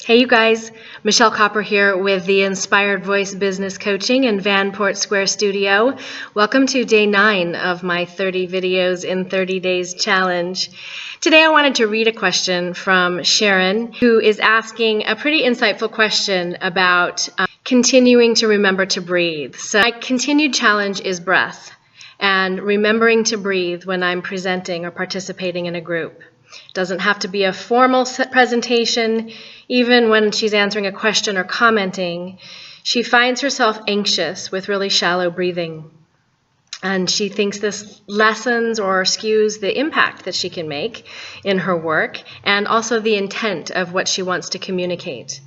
Hey you guys, Michelle Copper here with the Inspired Voice Business Coaching in Vanport Square Studio. Welcome to day 9 of my 30 videos in 30 days challenge. Today I wanted to read a question from Sharon, who is asking a pretty insightful question about continuing to remember to breathe. So my continued challenge is breath and remembering to breathe when I'm presenting or participating in a group. It doesn't have to be a formal presentation. Even when she's answering a question or commenting, she finds herself anxious with really shallow breathing. And she thinks this lessens or skews the impact that she can make in her work and also the intent of what she wants to communicate.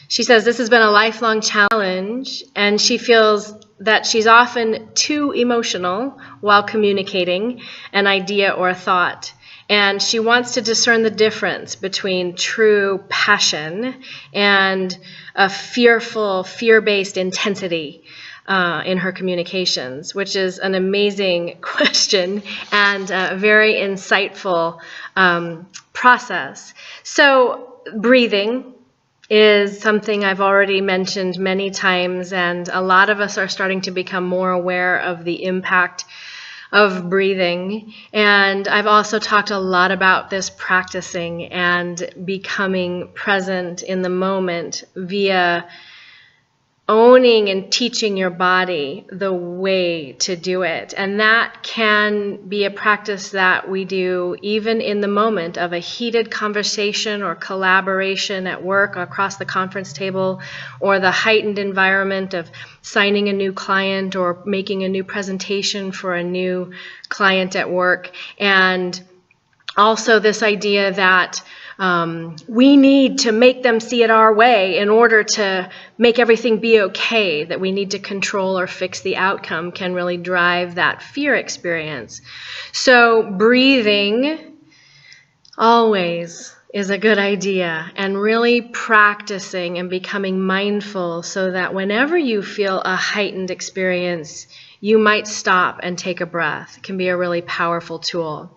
She says this has been a lifelong challenge, and she feels that she's often too emotional while communicating an idea or a thought. And she wants to discern the difference between true passion and a fearful, fear-based intensity in her communications, which is an amazing question and a very insightful process. So breathing is something I've already mentioned many times, and a lot of us are starting to become more aware of the impact of breathing. And I've also talked a lot about this practicing and becoming present in the moment via owning and teaching your body the way to do it. And that can be a practice that we do even in the moment of a heated conversation or collaboration at work or across the conference table, or the heightened environment of signing a new client or making a new presentation for a new client at work. And also this idea that we need to make them see it our way in order to make everything be okay, that we need to control or fix the outcome can really drive that fear experience. So breathing always is a good idea, and really practicing and becoming mindful so that whenever you feel a heightened experience, you might stop and take a breath. It can be a really powerful tool.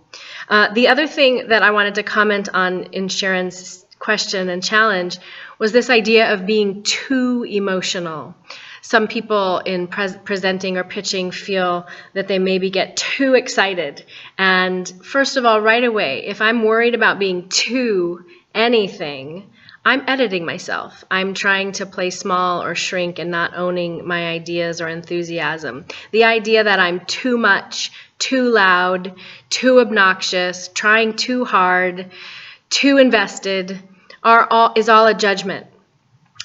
The other thing that I wanted to comment on in Sharon's question and challenge was this idea of being too emotional. Some people in presenting or pitching feel that they maybe get too excited. And first of all, right away, if I'm worried about being too anything, I'm editing myself. I'm trying to play small or shrink and not owning my ideas or enthusiasm. The idea that I'm too much, too loud, too obnoxious, trying too hard, too invested is all a judgment.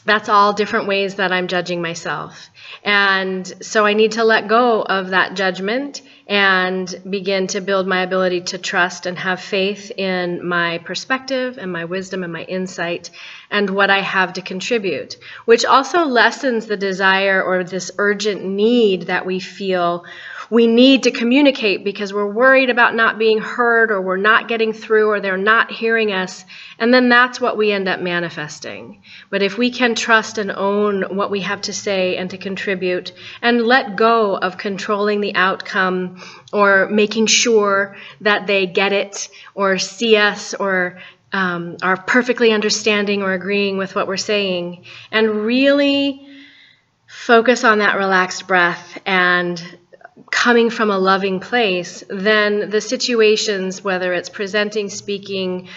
That's all different ways that I'm judging myself. And so I need to let go of that judgment and begin to build my ability to trust and have faith in my perspective and my wisdom and my insight and what I have to contribute, which also lessens the desire or this urgent need that we feel we need to communicate because we're worried about not being heard, or we're not getting through, or they're not hearing us. And then that's what we end up manifesting. But if we can trust and own what we have to say and to contribute, and let go of controlling the outcome or making sure that they get it or see us or are perfectly understanding or agreeing with what we're saying, and really focus on that relaxed breath and coming from a loving place, then the situations, whether it's presenting, speaking,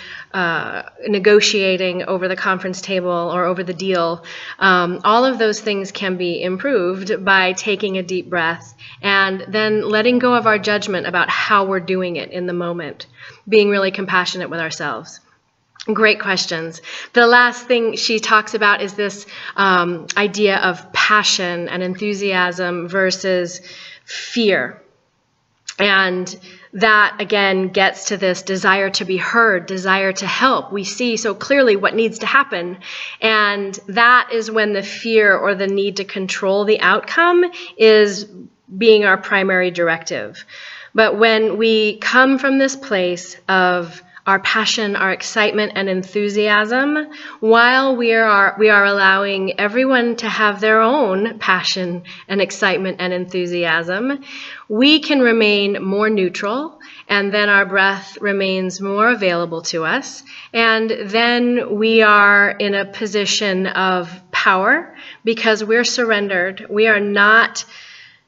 negotiating over the conference table or over the deal, all of those things can be improved by taking a deep breath and then letting go of our judgment about how we're doing it in the moment, being really compassionate with ourselves. Great questions. The last thing she talks about is this idea of passion and enthusiasm versus fear. And that, again, gets to this desire to be heard, desire to help. We see so clearly what needs to happen. And that is when the fear or the need to control the outcome is being our primary directive. But when we come from this place of our passion, our excitement and enthusiasm, while we are allowing everyone to have their own passion and excitement and enthusiasm, we can remain more neutral and then our breath remains more available to us, and then we are in a position of power because we're surrendered. We are not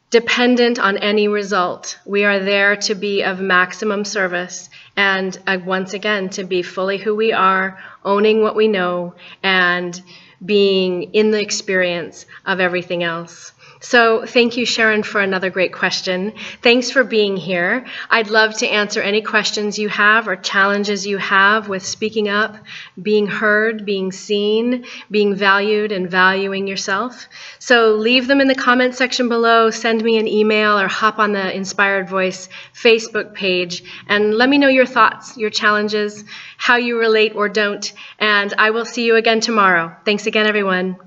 dependent on any result. We are there to be of maximum service and once again to be fully who we are, owning what we know, and being in the experience of everything else. So thank you, Sharon, for another great question. Thanks for being here. I'd love to answer any questions you have or challenges you have with speaking up, being heard, being seen, being valued, and valuing yourself. So leave them in the comment section below, send me an email, or hop on the Inspired Voice Facebook page and let me know your thoughts, your challenges, how you relate or don't, and I will see you again tomorrow. Thanks again, everyone.